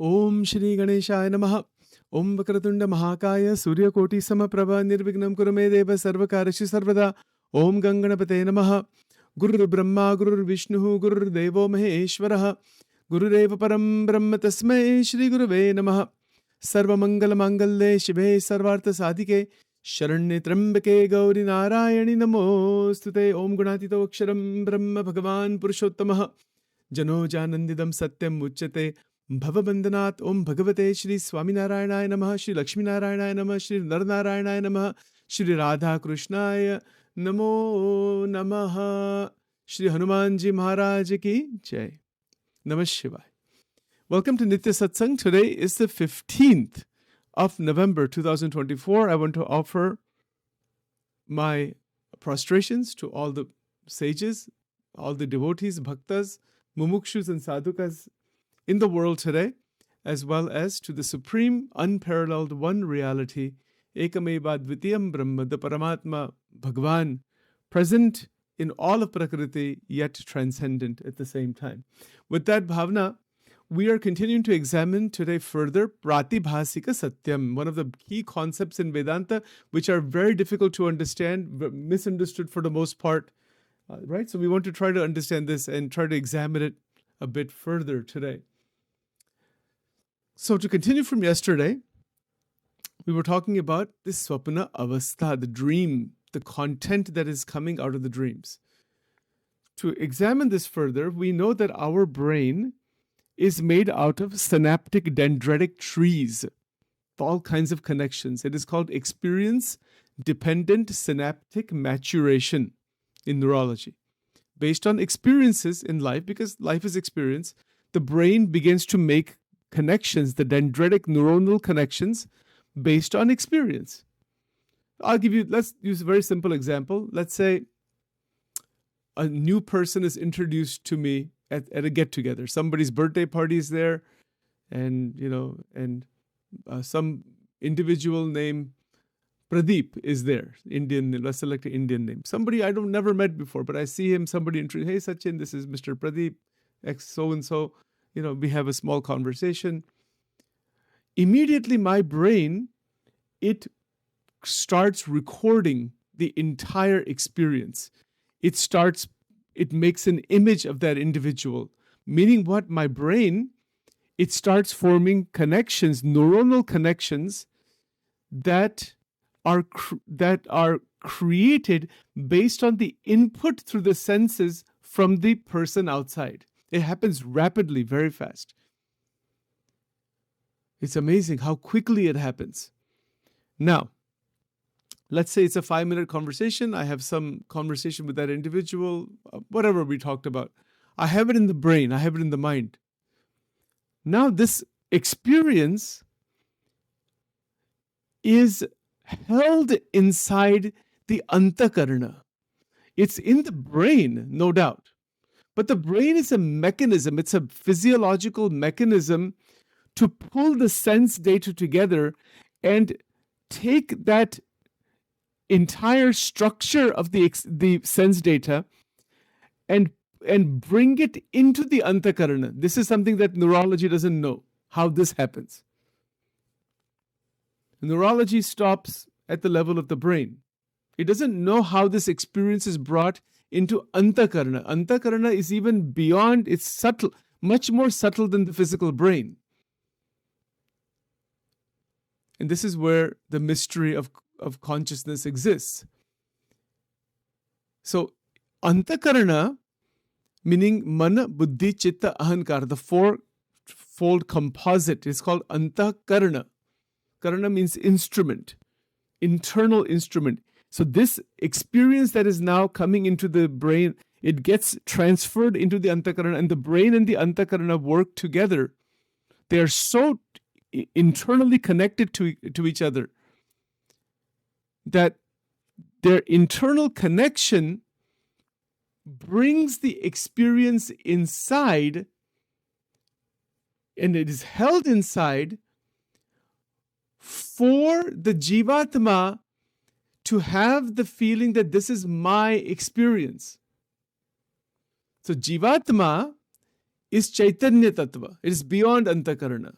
Om Shri Ganeshaya Namaha. Om Vakratunda Mahakaya Surya Koti Samaprabha Nirvignam Kurume Deva Sarvakarashi Sarvada. Om Ganganapate Namaha. Guru Brahma Guru Vishnu Guru Devo Maheshwaraha. Guru Deva Param Brahma Tasmai Shri Guruve Namaha. Sarva Mangala Mangalle Shive Sarvartha Sadhike Sharanye Trambake Gauri Narayani Namostute. Om Gunatito Aksharam Brahma Bhagavan Purushottamah. Jano Janandidam Satyam Uchate Bhavabandhanat. Om Bhagavate Shri Swaminarayanaya Namaha. Shri Lakshmi Narayanaya Namaha. Shri Narnarayanaya Namaha. Shri Radha Krishnaya Namo Namaha. Shri Hanumanji Maharaj Ki Jai. Namah Shivaya. Welcome to Nitya Satsang. Today is the 15th of November 2024. I want to offer my prostrations to all the sages, all the devotees, bhaktas, mumukshus and sadhukas in the world today, as well as to the supreme, unparalleled one reality, Ekameva Dvitiyam Brahma, the Paramatma Bhagavan, present in all of Prakriti, yet transcendent at the same time. With that bhavna, we are continuing to examine today further Pratibhasika Satyam, one of the key concepts in Vedanta, which are very difficult to understand, misunderstood for the most part, right? So we want to try to understand this and try to examine it a bit further today. So to continue from yesterday, we were talking about this Swapna Avastha, the dream, the content that is coming out of the dreams. To examine this further, we know that our brain is made out of synaptic dendritic trees, all kinds of connections. It is called experience-dependent synaptic maturation in neurology. Based on experiences in life, because life is experience, the brain begins to make connections, the dendritic neuronal connections, based on experience. Let's use a very simple example. Let's say a new person is introduced to me at a get-together. Somebody's birthday party is there, and some individual named Pradeep is there. Indian name. Let's select an Indian name. Somebody I don't never met before, but I see him. Somebody introduced, hey Sachin, this is Mr. Pradeep, ex so and so. We have a small conversation. Immediately, my brain it starts recording the entire experience. It makes an image of that individual. Meaning what? My brain, it starts forming connections, neuronal connections that are created based on the input through the senses from the person outside. It happens rapidly, very fast. It's amazing how quickly it happens. Now, let's say it's a 5-minute conversation. I have some conversation with that individual, whatever we talked about. I have it in the brain. I have it in the mind. Now this experience is held inside the antakarana. It's in the brain, no doubt. But the brain is a mechanism. It's a physiological mechanism to pull the sense data together and take that entire structure of the sense data and bring it into the antakarana. This is something that neurology doesn't know, how this happens. Neurology stops at the level of the brain. It doesn't know how this experience is brought into antakarana. Antakarana is even beyond, it's subtle, much more subtle than the physical brain. And this is where the mystery of consciousness exists. So, antakarana, meaning mana, buddhi, chitta, ahankara, the four-fold composite is called antakarana. Karana means instrument, internal instrument. So this experience that is now coming into the brain, it gets transferred into the antakarana, and the brain and the antakarana work together. They are so internally connected to each other that their internal connection brings the experience inside, and it is held inside for the Jivatma to have the feeling that this is my experience. So Jivatma is Chaitanya Tattva. It is beyond Antakarana.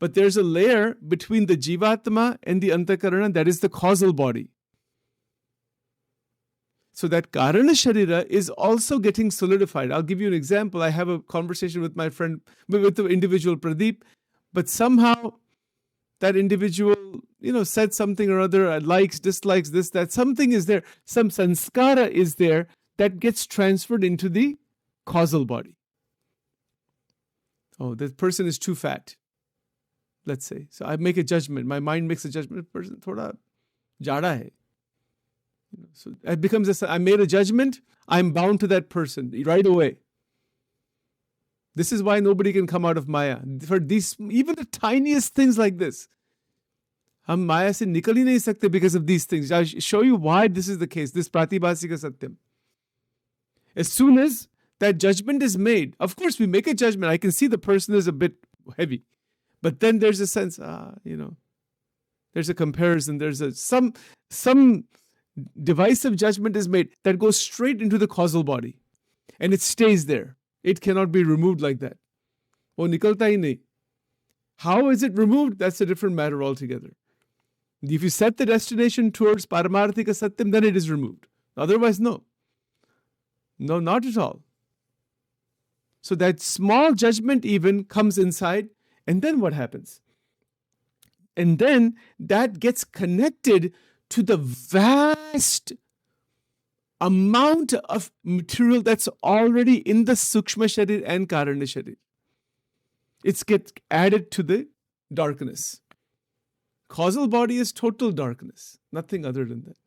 But there's a layer between the Jivatma and the Antakarana, that is the causal body. So that Karana Sharira is also getting solidified. I'll give you an example. I have a conversation with my friend, with the individual Pradeep, but somehow that individual, said something or other, likes, dislikes, this, that. Something is there. Some sanskara is there that gets transferred into the causal body. Oh, that person is too fat, let's say. So I make a judgment. My mind makes a judgment. Person thoda jada hai. So it becomes I made a judgment. I'm bound to that person right away. This is why nobody can come out of Maya. For these, even the tiniest things like this, हम माया से निकल ही नहीं सकते because of these things. I'll show you why this is the case, this pratibhasika satyam. As soon as that judgment is made, of course we make a judgment. I can see the person is a bit heavy. But then there's a sense, there's a comparison, there's some divisive judgment is made that goes straight into the causal body. And it stays there. It cannot be removed like that. वो निकलता ही नहीं. How is it removed? That's a different matter altogether. If you set the destination towards Paramarthika Satyam, then it is removed. Otherwise, no. No, not at all. So that small judgment even comes inside, and then what happens? And then that gets connected to the vast amount of material that's already in the Sukshma Sharir and Karana Sharir. It gets added to the darkness. Causal body is total darkness, nothing other than that.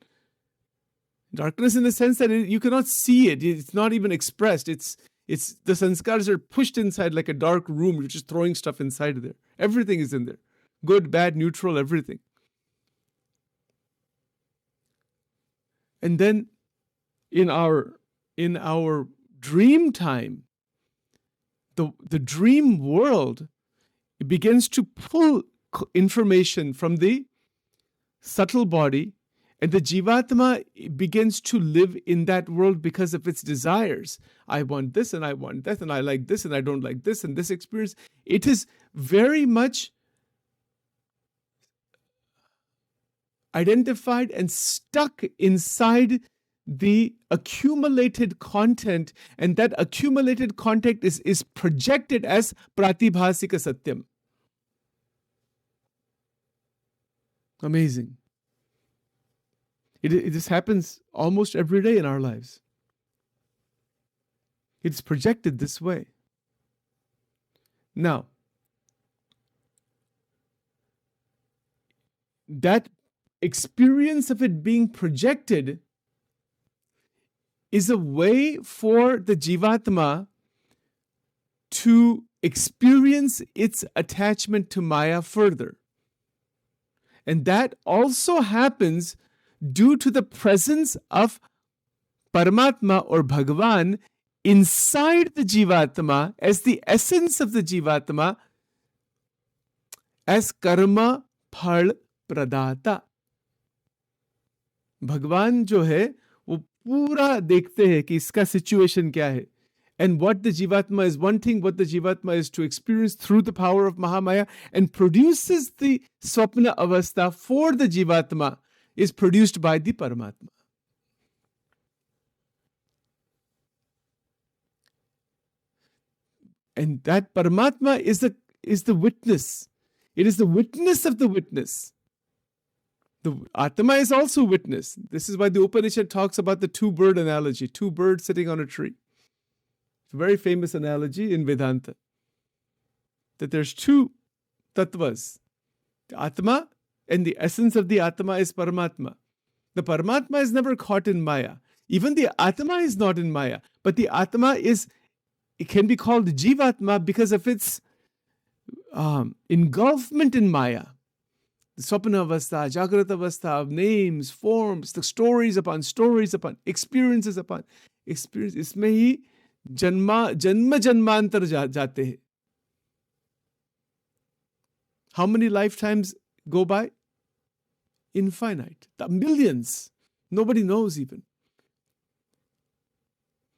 Darkness in the sense that you cannot see it. It's not even expressed. It's the sanskars are pushed inside like a dark room. You're just throwing stuff inside there. Everything is in there. Good, bad, neutral, everything. And then in our dream time, the dream world, it begins to pull information from the subtle body, and the Jivatma begins to live in that world because of its desires. I want this and I want that, and I like this and I don't like this, and this experience. It is very much identified and stuck inside the accumulated content, and that accumulated content is projected as pratibhasika satyam. Amazing. This happens almost every day in our lives. It's projected this way. Now, that experience of it being projected is a way for the Jivatma to experience its attachment to Maya further. And that also happens due to the presence of Paramatma or Bhagavan inside the Jivatma as the essence of the Jivatma, as karma phal pradata. भगवान जो है वो पूरा देखते हैं कि इसका situation क्या है. And what the Jivatma is wanting, what the Jivatma is to experience through the power of Mahamaya, and produces the Swapna Avastha for the Jivatma, is produced by the Paramatma. And that Paramatma is the witness. It is the witness of the witness. The Atma is also witness. This is why the Upanishad talks about the two-bird analogy, two birds sitting on a tree. It's a very famous analogy in Vedanta. That there's two tattvas. The Atma and the essence of the Atma is Paramatma. The Paramatma is never caught in Maya. Even the Atma is not in Maya. But the Atma it can be called Jivatma because of its engulfment in Maya. The Swapna Avastha, Jagrata Avastha of names, forms, the stories upon experiences upon experience. इसमें ही जन्म जन्मांतर जाते हैं. How many lifetimes go by? Infinite. The millions. Nobody knows even.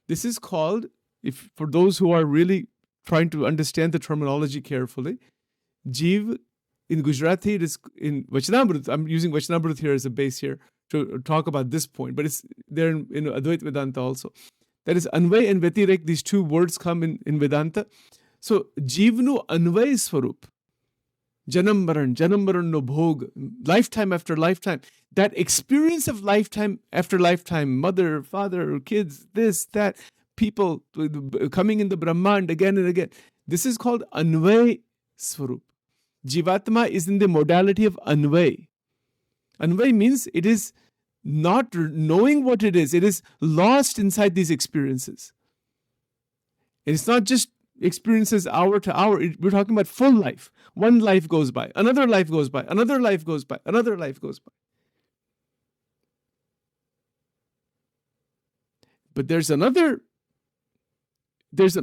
This is called, for those who are really trying to understand the terminology carefully, Jiv in Gujarati, it is in Vachanamrut. I'm using Vachanamrut here as a base here to talk about this point, but it's there in Advaita Vedanta also. That is Anvay and Vyatirek, these two words come in Vedanta. So, Jivnu Anvay Swarup, Janam Maran no Bhog, lifetime after lifetime. That experience of lifetime after lifetime, mother, father, kids, this, that, people coming in the Brahmand again and again. This is called Anvay Swarup. Jivatma is in the modality of Anvay. Anvay means it is not knowing what it is lost inside these experiences. And it's not just experiences hour to hour. We're talking about full life. One life goes by, another life goes by, another life goes by, another life goes by. But there's an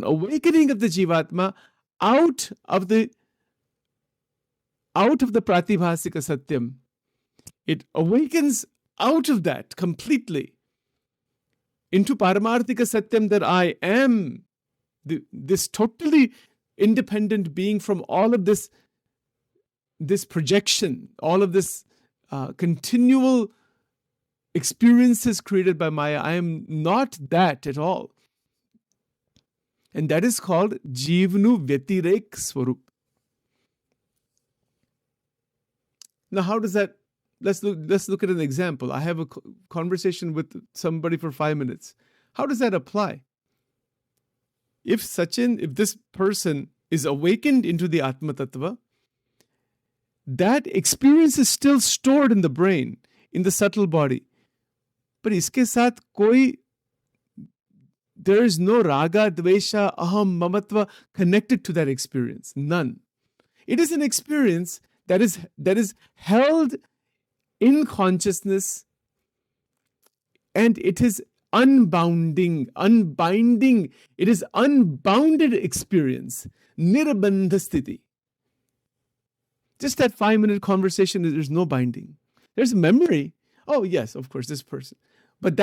awakening of the Jivatma out of the Pratibhasika Satyam. It awakens out of that completely into Paramarthika Satyam, that I am this totally independent being from all of this projection, all of this continual experiences created by Maya. I am not that at all. And that is called Jivnu Vyatirek Swarup. Now, how does that, let's look at an example. I have a conversation with somebody for 5 minutes. How does that apply? If this person is awakened into the Atma Tattva, that experience is still stored in the brain, in the subtle body. But iske saath there is no raga, dvesha, aham, mamatva connected to that experience. None. It is an experience that is held in consciousness, and it is unbinding. It is unbounded experience. Nirbandha sthiti. Just that 5-minute conversation, there's no binding. There's memory. Oh yes, of course, this person. But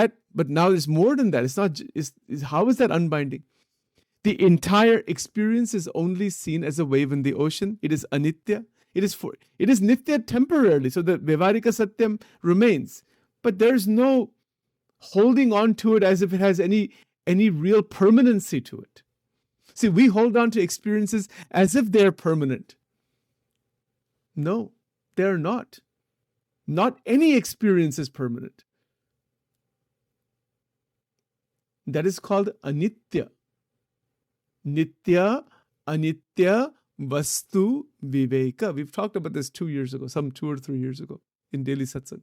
now there's more than that. It's not. How is that unbinding? The entire experience is only seen as a wave in the ocean. It is anitya. It is nitya temporarily. So the Vyavarika Satyam remains, but there's no holding on to it as if it has any real permanency to it. See, we hold on to experiences as if they're permanent. No, they're not. Not any experience is permanent. That is called anitya. Nitya, anitya, vastu, viveka. We've talked about this 2 years ago, some 2 or 3 years ago in daily satsang.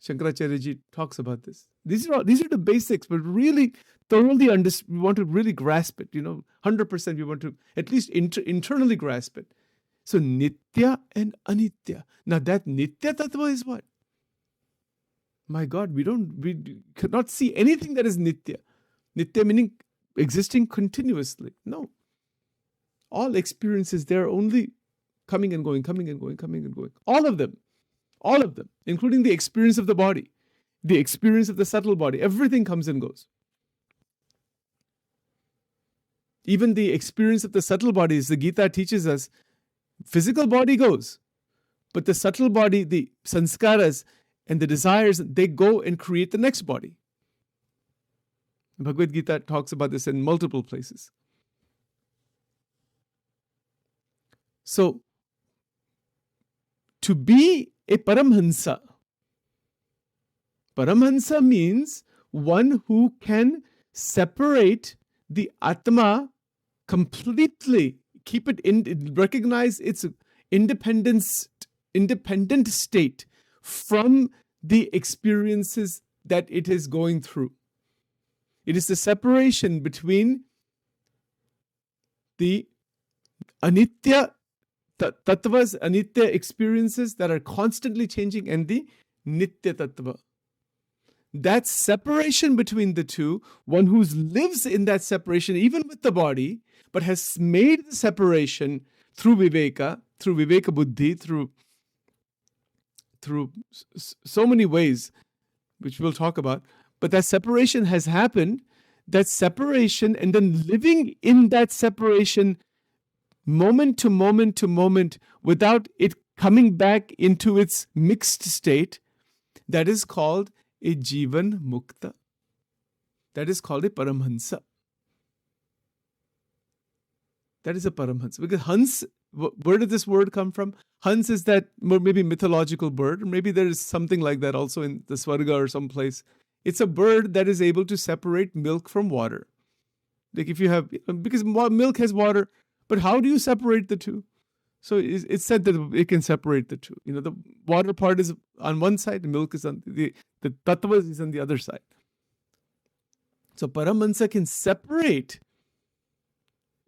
Shankaracharya ji talks about this. These are the basics, but really thoroughly we want to really grasp it. 100% we want to at least internally grasp it. So nitya and anitya. Now that nitya tattva is what? My God, we cannot see anything that is nitya. Nitya meaning existing continuously. No. All experiences, they're only coming and going, coming and going, coming and going. All of them, including the experience of the body, the experience of the subtle body, everything comes and goes. Even the experience of the subtle body, as the Gita teaches us, physical body goes, but the subtle body, the sanskaras and the desires, they go and create the next body. Bhagavad Gita talks about this in multiple places. So, to be a Paramhansa means one who can separate the Atma completely, keep it recognize its independent state from the experiences that it is going through. It is the separation between the anitya tattvas, anitya experiences that are constantly changing, and the nitya tattva. That separation between the two, one who lives in that separation even with the body, but has made the separation through viveka buddhi, through so many ways, which we'll talk about. But that separation has happened, that separation, and then living in that separation moment to moment to moment, without it coming back into its mixed state, that is called a Jivan Mukta. That is called a Paramhansa. That is a Paramhansa. Because Hans, where did this word come from? Hans is that maybe mythological bird. Maybe there is something like that also in the Swarga or someplace. It's a bird that is able to separate milk from water. Like if you have, because milk has water, but how do you separate the two? So it's said that it can separate the two. The water part is on one side, the milk is on the tattva is on the other side. So Paramahansa can separate.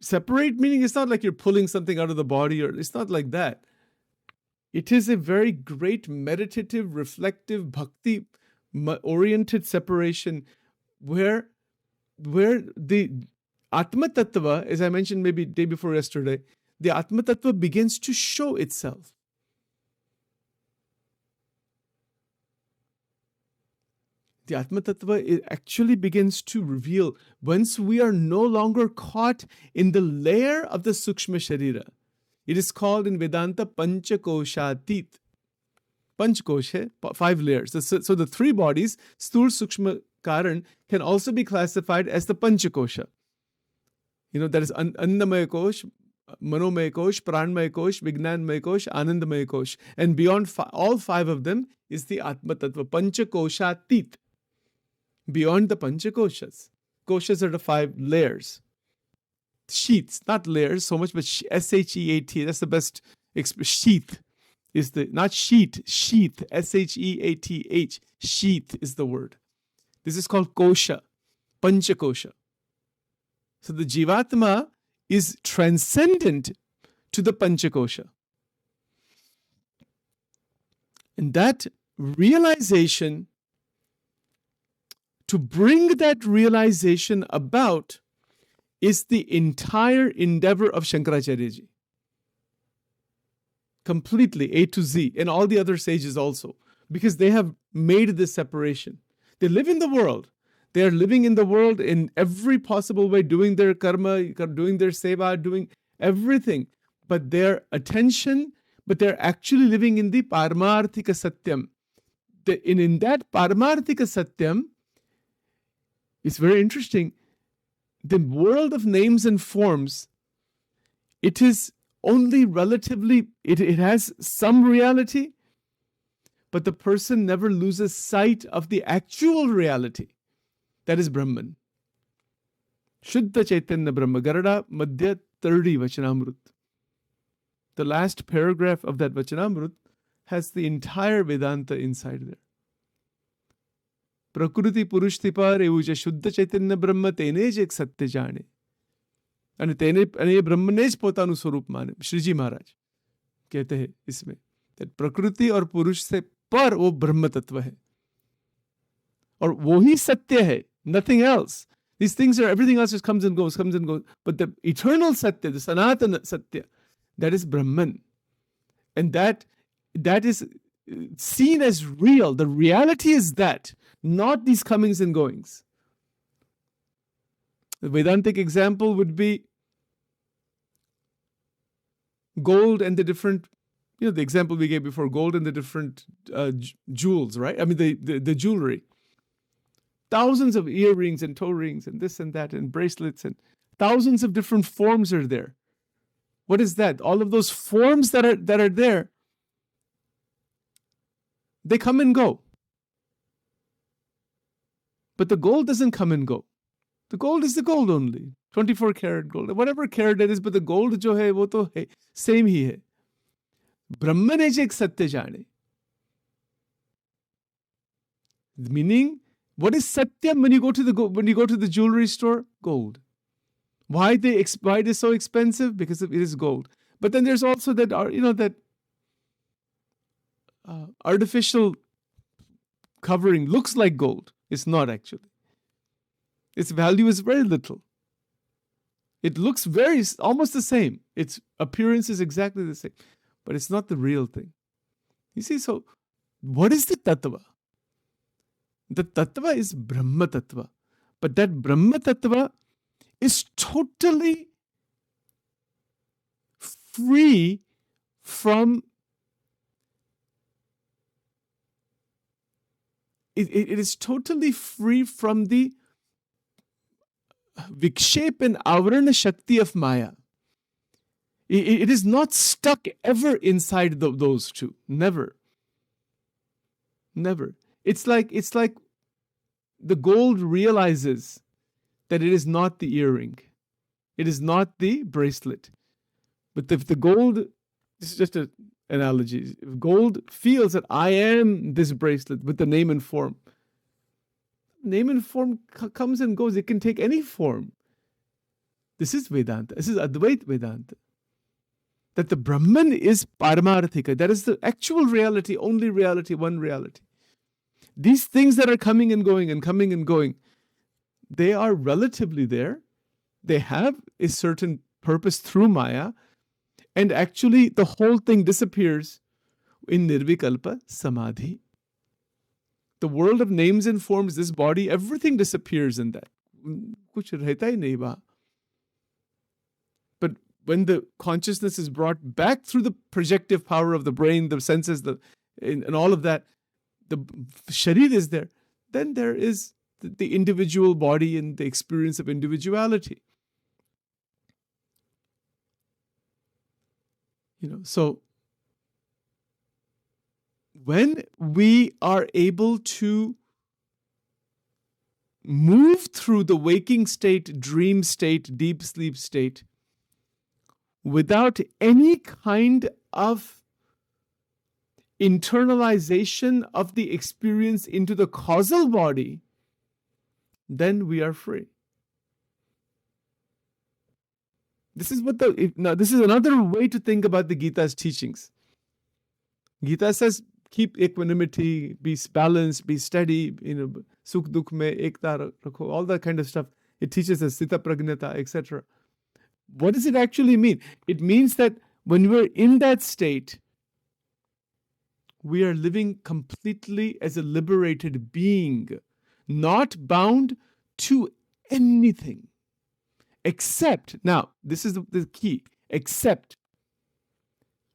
Separate meaning it's not like you're pulling something out of the body, or it's not like that. It is a very great meditative, reflective, bhakti oriented separation where the Atma Tattva, as I mentioned maybe day before yesterday, the Atma Tattva begins to show itself. The Atma Tattva actually begins to reveal once we are no longer caught in the layer of the Sukshma Sharira. It is called in Vedanta Panchakoshatit. Panchakosha, 5 layers. So the 3 bodies, Sthul, Sukshma, Karan, can also be classified as the Panchakosha. That is Annamaya Kosh, Manomaya Kosh, Pranmaya Kosh, Vignanmaya Kosh, Anandamaya Kosh. And beyond all 5 of them is the Atma Tattva, Panchakoshatit. Beyond the Panchakoshas. Koshas are the 5 layers. Sheaths, not layers so much, but S-H-E-A-T. That's the best sheath. Is the not sheet, sheath, S-H-E-A-T-H. Sheath is the word. This is called kosha, panchakosha. So the Jivatma is transcendent to the panchakosha. And that realization, to bring that realization about, is the entire endeavor of Shankaracharya Ji. Completely, A to Z, and all the other sages also, because they have made this separation. They live in the world. They are living in the world in every possible way, doing their karma, doing their seva, doing everything. But their attention, but they're actually living in the Paramarthika Satyam. In that Paramarthika Satyam, it's very interesting. The world of names and forms, it is only relatively, it has some reality, but the person never loses sight of the actual reality. That is Brahman. Shuddha Chaitanya Brahma, Garada Madhya 30 Vachanamrut. The last paragraph of that Vachanamrut has the entire Vedanta inside there. Prakriti Purushtipa Reuja Shuddha Chaitanya Brahma Tenej ek Satya Jane. અને એ બ્રહ્મને જ પોતાનું સ્વરૂપ માને. શ્રીજી મહારાજ કહેતે હૈ इसमें that प्रकृति और पुरुष से पर वो ब्रह्म तत्व है और वो ही सत्य है, nothing else. These things are, everything else just comes and goes, but the eternal satya, the sanatana satya, that is Brahman, and that is seen as real. The reality is that, not these comings and goings. The Vedantic example would be gold and the different, the example we gave before, gold and the different jewels, right? I mean, the jewelry. Thousands of earrings and toe rings and this and that and bracelets and thousands of different forms are there. What is that? All of those forms that are there, they come and go. But the gold doesn't come and go. The gold is the gold only. 24 karat gold. Whatever karat it is, but the gold jo hai, wo to hai. Same hi hai. Brahman is ek satya jane. Meaning, what is satyam when you go to the jewelry store? Gold. Why they so expensive? Because it is gold. But then there's also that artificial covering looks like gold. It's not actually. Its value is very little. It looks almost the same. Its appearance is exactly the same. But it's not the real thing. You see, so what is the tattva? The tattva is Brahma tattva. But that Brahma tattva is totally free from it is totally free from the vikshep and avarana shakti of Maya. It is not stuck ever inside those two. Never. Never. It's like the gold realizes that it is not the earring. It is not the bracelet. But if the gold, this is just an analogy, if gold feels that I am this bracelet with the name and form, name and form comes and goes. It can take any form. This is Vedanta. This is Advaita Vedanta. That the Brahman is Paramarthika. That is the actual reality, only reality, one reality. These things that are coming and going and coming and going, they are relatively there. They have a certain purpose through Maya. And actually, the whole thing disappears in Nirvikalpa Samadhi. The world of names and forms, this body, everything disappears in that. Kuch rehta hi nahi wahan. But when the consciousness is brought back through the projective power of the brain, the senses, and all of that, the sharir is there. Then there is the individual body and the experience of individuality. So when we are able to move through the waking state, dream state, deep sleep state, without any kind of internalization of the experience into the causal body, then we are free. This is this is another way to think about the Gita's teachings. Gita says, keep equanimity, be balanced, be steady, sukh dukh mein ekta rakho, all that kind of stuff. It teaches us sthita pragnata, etc. What does it actually mean? It means that when we're in that state, we are living completely as a liberated being, not bound to anything. Except, now, this is the key, except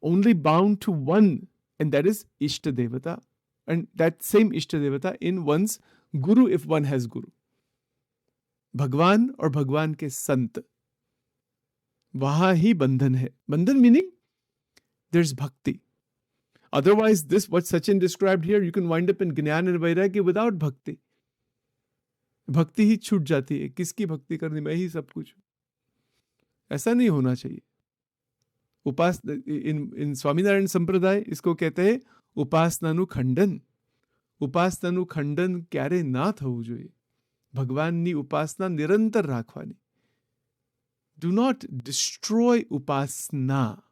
only bound to one, and that is Ishta Devata. And that same Ishta Devata in one's Guru, if one has Guru. Bhagwan or Bhagwan ke Sant. Waha hi bandhan hai. Bandhan meaning there's bhakti. Otherwise, this, what Sachin described here, you can wind up in Jnana and Vairagya without bhakti. भक्ति ही छूट जाती है. किसकी भक्ति करनी, मैं ही सब कुछ. ऐसा नहीं होना चाहिए. इन स्वामीनारायण संप्रदाय इसको कहते हैं उपासनानुखंडन. उपासनानुखंडन क्યારે ના થવું જોઈએ. ભગવાનની ઉપાસના નિરંતર રાખવાની. Do not destroy upasana.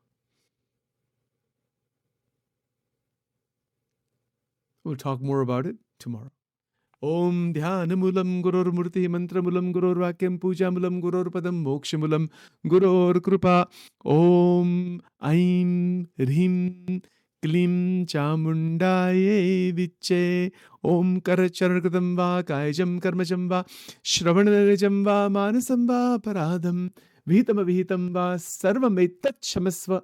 We'll talk more about it tomorrow. Om Dhyanamulam Gurur Murti Mantramulam Gurur Vakyam Pujamulam Gurur Padam Mokshamulam Gurur Krupa. Om Aim Rim Klim Chamundaye Viche. Om Karacharakatam Va Kayajam Karmajam Va Shravanarajam Va Manasam Va Paradam Vihitam Vihitam Va Sarvametat Shamasva.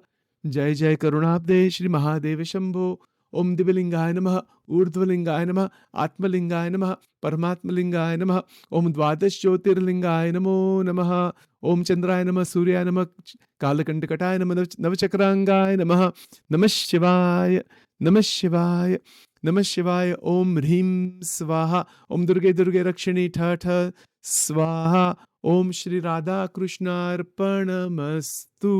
Jai Jai Karunabde Shri Mahadeva Shambho. Om Divilingaya Namaha, Urdhvalingaya Namaha, Atmalingaya Namaha, Paramatmalingaya Namaha, Om Dvadash Jyotirlingaya Namo Namaha, Om Chandraya Namaha, Surya Namaha, Kalakandakataya Namaha, Navachakrangaya Namaha, Namah Shivaya, Namah Shivaya, Namah Shivaya, Om Hrim Swaha, Om Durge Durge Rakshini Tha Swaha, Om Shri Radha Krishna Arpanamastu.